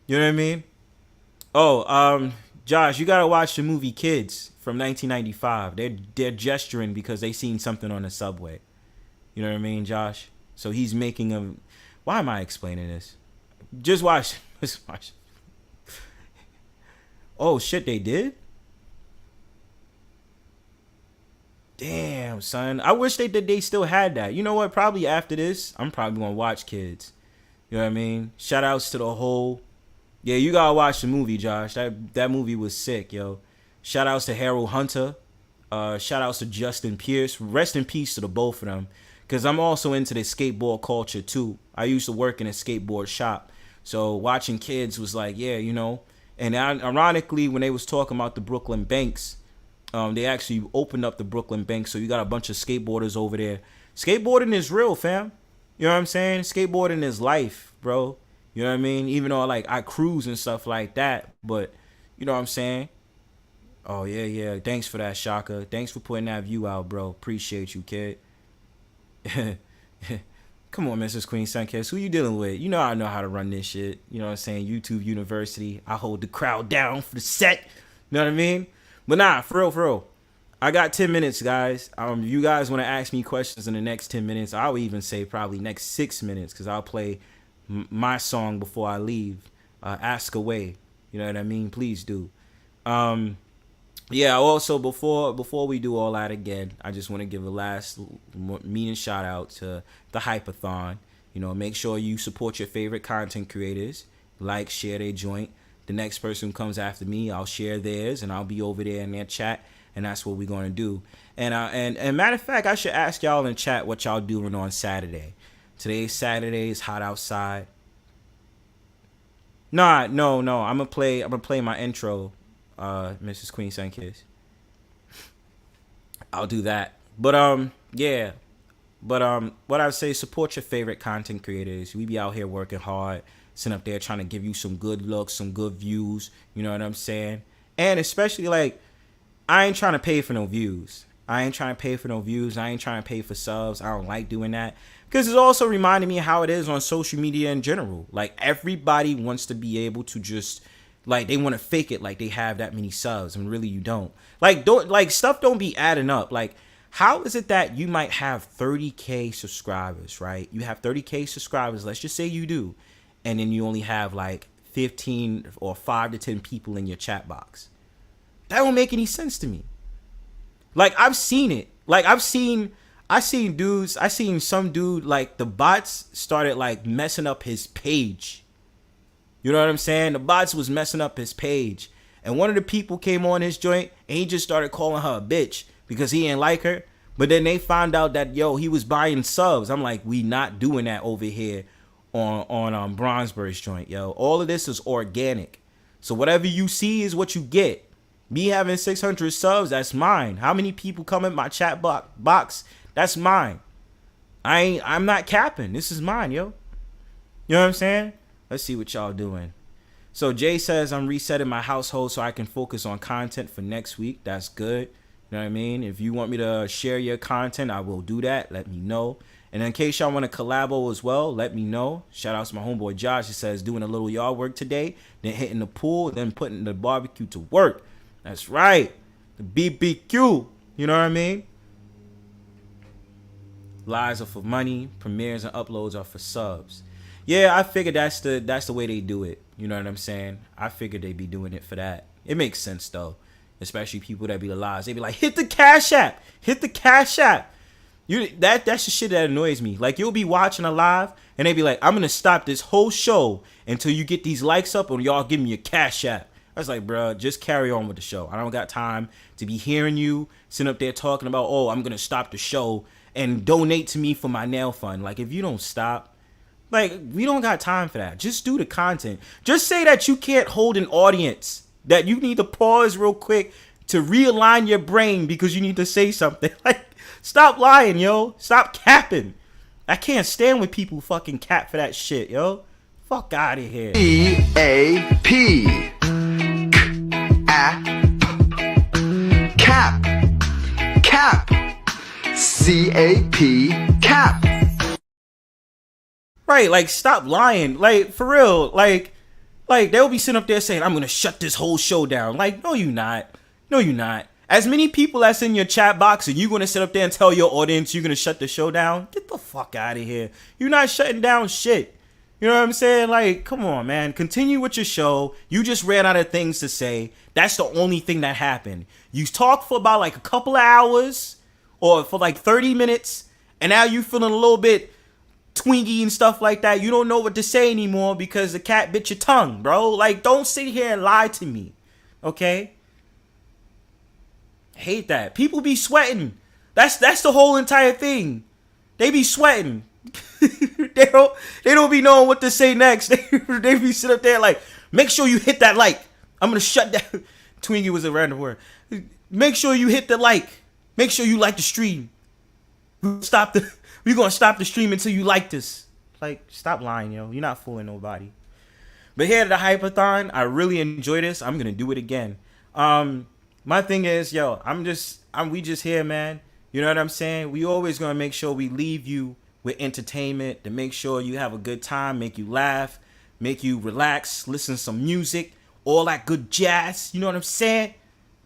You know what I mean? Oh, Josh, you got to watch the movie Kids from 1995. They're gesturing because they seen something on the subway. You know what I mean, Josh? So he's making a... Why am I explaining this? Just watch. Just watch. Oh, shit, they did? Damn, son. I wish they still had that. You know what? Probably after this, I'm probably going to watch Kids. You know what I mean? Shout outs to the whole... Yeah, you got to watch the movie, Josh. That movie was sick, yo. Shout outs to Harold Hunter. Shout outs to Justin Pierce. Rest in peace to the both of them. Because I'm also into the skateboard culture, too. I used to work in a skateboard shop. So watching Kids was like, yeah, you know. And ironically, when they was talking about the Brooklyn Banks, they actually opened up the Brooklyn Banks. So you got a bunch of skateboarders over there. Skateboarding is real, fam. You know what I'm saying? Skateboarding is life, bro. You know what I mean? Even though, like, I cruise and stuff like that. But, you know what I'm saying? Oh, yeah. Thanks for that, Shaka. Thanks for putting that view out, bro. Appreciate you, kid. Come on, Mrs. Queen Suncast. Who you dealing with? You know I know how to run this shit. You know what I'm saying? YouTube University. I hold the crowd down for the set. You know what I mean? But nah, for real. I got 10 minutes, guys. You guys want to ask me questions in the next 10 minutes. I'll even say probably next 6 minutes because I'll play my song before I leave. Ask away. You know what I mean? Please do. Yeah, also, before we do all that again, I just want to give a last meaning shout out to the Hype-A-Thon. You know, make sure you support your favorite content creators. Like, share their joint. The next person who comes after me, I'll share theirs, and I'll be over there in their chat, and that's what we're going to do. And matter of fact, I should ask y'all in chat what y'all doing on Saturday. Today's Saturday. It's hot outside. No. I'm gonna play my intro. Mrs. Queen Sunkiss. I'll do that. But yeah. But what I would say, support your favorite content creators. We be out here working hard, sitting up there trying to give you some good looks, some good views. You know what I'm saying? And especially, like, I ain't trying to pay for no views. I ain't trying to pay for subs. I don't like doing that. Because it's also reminding me how it is on social media in general. Like, everybody wants to be able to just... Like, they want to fake it like they have that many subs, and really you don't. Like, stuff don't be adding up. Like, how is it that you might have 30K subscribers, right? You have 30K subscribers, let's just say you do, and then you only have, like, 15 or 5 to 10 people in your chat box. That don't make any sense to me. Like, I've seen it. Like, I seen some dude, like, the bots started, like, messing up his page. You know what I'm saying? The bots was messing up his page. And one of the people came on his joint and he just started calling her a bitch because he didn't like her. But then they found out that, yo, he was buying subs. I'm like, we not doing that over here on Bronzebird's joint, yo. All of this is organic. So whatever you see is what you get. Me having 600 subs, that's mine. How many people come in my chat box? That's mine. I'm not capping. This is mine, yo. You know what I'm saying? Let's see what y'all doing. So Jay says, I'm resetting my household so I can focus on content for next week. That's good. You know what I mean? If you want me to share your content, I will do that. Let me know. And in case y'all want to collabo as well, let me know. Shout out to my homeboy Josh. He says, doing a little yard work today, then hitting the pool, then putting the barbecue to work. That's right. The BBQ. You know what I mean? Lives are for money. Premieres and uploads are for subs. Yeah, I figured that's the way they do it. You know what I'm saying? I figured they'd be doing it for that. It makes sense though. Especially people that be the lives. They be like, hit the Cash App. Hit the Cash App. That's the shit that annoys me. Like, you'll be watching a live and they be like, I'm gonna stop this whole show until you get these likes up or y'all give me a Cash App. I was like, bro, just carry on with the show. I don't got time to be hearing you sitting up there talking about, oh, I'm gonna stop the show and donate to me for my nail fund. Like, if you don't stop, like, we don't got time for that. Just do the content. Just say that you can't hold an audience, that you need to pause real quick to realign your brain because you need to say something. Like, stop lying, yo. Stop capping. I can't stand when people fucking cap for that shit, yo. Fuck out of here. C-A-P. Cap. Cap. C-A-P. Cap. Right, like, stop lying. Like, for real. Like they'll be sitting up there saying, I'm gonna shut this whole show down. Like, no, you not. No, you not. As many people that's in your chat box, and you gonna sit up there and tell your audience you're gonna shut the show down? Get the fuck out of here. You're not shutting down shit. You know what I'm saying? Like, come on, man. Continue with your show. You just ran out of things to say. That's the only thing that happened. You talked for about like a couple of hours or for like 30 minutes, and now you feeling a little bit twingy and stuff like that. You don't know what to say anymore because the cat bit your tongue, bro. Like, don't sit here and lie to me, okay? Hate that. People be sweating. That's the whole entire thing. They be sweating. they don't be knowing what to say next. They be sitting up there like, make sure you hit that like. I'm gonna shut down. Twingy was a random word. Make sure you hit the like. Make sure you like the stream. We're gonna stop the stream until you like this. Like, stop lying, yo. You're not fooling nobody. But here at the Hype-A-Thon, I really enjoy this. I'm gonna do it again. My thing is, yo, we just here, man. You know what I'm saying? We always gonna make sure we leave you with entertainment, to make sure you have a good time, make you laugh, make you relax, listen to some music, all that good jazz. You know what I'm saying? You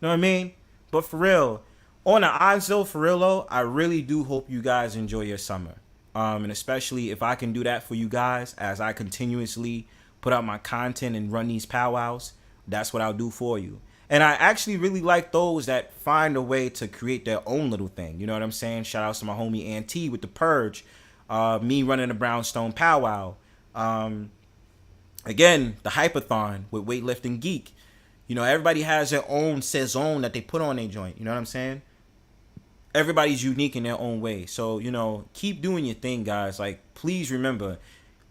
know what I mean? But for real, on the odds though, for real though, I really do hope you guys enjoy your summer. And especially if I can do that for you guys as I continuously put out my content and run these powwows, that's what I'll do for you. And I actually really like those that find a way to create their own little thing. You know what I'm saying? Shout outs to my homie Auntie with the Purge. Me running the Brownstone Powwow. Again, the Hype-A-Thon with Weightlifting Geek. You know, everybody has their own saison that they put on their joint. You know what I'm saying? Everybody's unique in their own way. So, you know, keep doing your thing, guys. Like, please remember,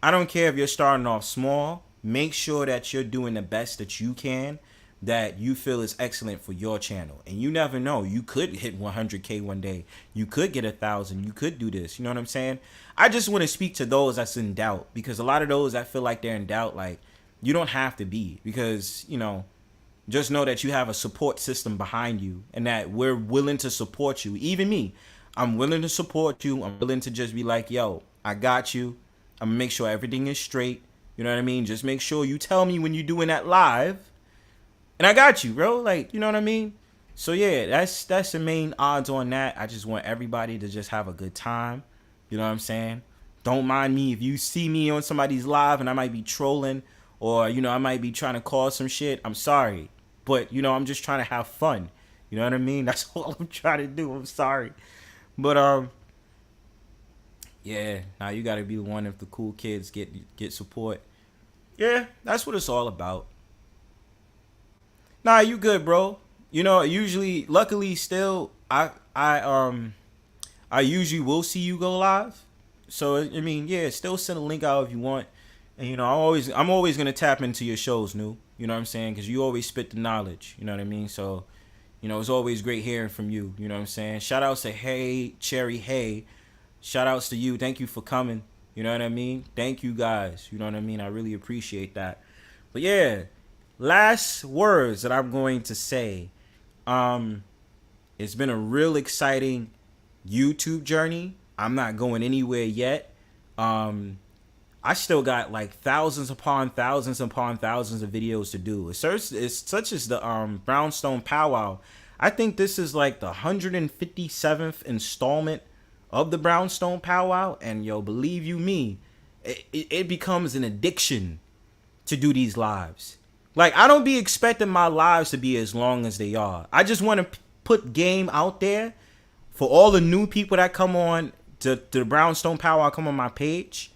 I don't care if you're starting off small. Make sure that you're doing the best that you can, that you feel is excellent for your channel. And you never know, you could hit 100K one day, you could get 1,000, you could do this, you know what I'm saying? I just want to speak to those that's in doubt, because a lot of those that feel like they're in doubt, like, you don't have to be, because, you know, just know that you have a support system behind you, and that we're willing to support you. Even me, I'm willing to support you. I'm willing to just be like, yo, I got you. I'm gonna make sure everything is straight. You know what I mean? Just make sure you tell me when you're doing that live, and I got you, bro. Like, you know what I mean? So yeah, that's the main odds on that. I just want everybody to just have a good time. You know what I'm saying? Don't mind me if you see me on somebody's live and I might be trolling, or, you know, I might be trying to cause some shit. I'm sorry. But, you know, I'm just trying to have fun. You know what I mean? That's all I'm trying to do. I'm sorry. But, yeah, now you got to be one if the cool kids get support. Yeah, that's what it's all about. Nah, you good, bro. You know, usually, luckily, still, I usually will see you go live. So, I mean, yeah, still send a link out if you want. And, you know, I'm always going to tap into your shows, new. You know what I'm saying? Because you always spit the knowledge. You know what I mean? So, you know, it's always great hearing from you. You know what I'm saying? Shout out to Hey, Cherry Hey. shout outs to you. Thank you for coming. You know what I mean? Thank you guys. You know what I mean? I really appreciate that. But yeah, last words that I'm going to say. It's been a real exciting YouTube journey. I'm not going anywhere yet. I still got like thousands upon thousands upon thousands of videos to do. It's such as the Brownstone Powwow. I think this is like the 157th installment of the Brownstone Powwow, and yo, believe you me, it becomes an addiction to do these lives. Like, I don't be expecting my lives to be as long as they are. I just want to put game out there for all the new people that come on to the Brownstone Powwow, come on my page.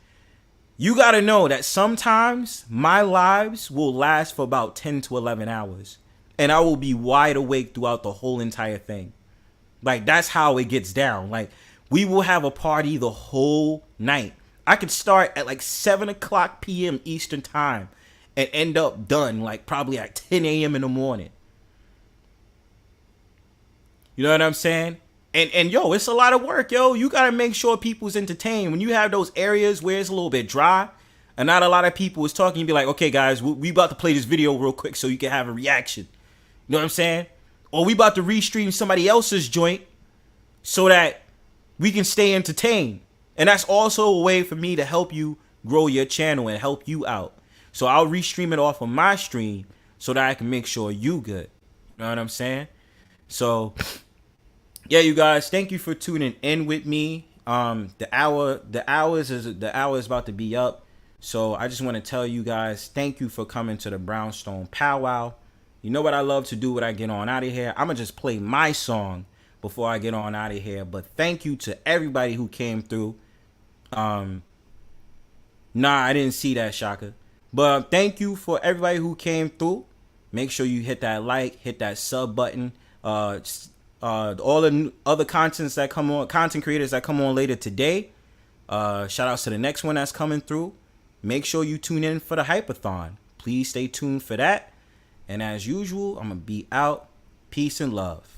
You got to know that sometimes my lives will last for about 10 to 11 hours. And I will be wide awake throughout the whole entire thing. Like, that's how it gets down. Like, we will have a party the whole night. I could start at like 7 o'clock p.m. Eastern time and end up done like probably at 10 a.m. in the morning. You know what I'm saying? And yo, it's a lot of work, yo. You got to make sure people's entertained. When you have those areas where it's a little bit dry and not a lot of people is talking, you be like, okay, guys, we about to play this video real quick so you can have a reaction. You know what I'm saying? Or we about to restream somebody else's joint so that we can stay entertained. And that's also a way for me to help you grow your channel and help you out. So I'll restream it off of my stream so that I can make sure you good. You know what I'm saying? So yeah, you guys, thank you for tuning in with me. The hour is about to be up. So I just want to tell you guys, thank you for coming to the Brownstone Powwow. You know what I love to do when I get on out of here? I'm going to just play my song before I get on out of here. But thank you to everybody who came through. Nah, I didn't see that, Shaka. But thank you for everybody who came through. Make sure you hit that like, hit that sub button. All the other content creators that come on later today. Shout outs to the next one that's coming through. Make sure you tune in for the Hype-A-Thon. Please stay tuned for that. And as usual, I'm going to be out. Peace and love.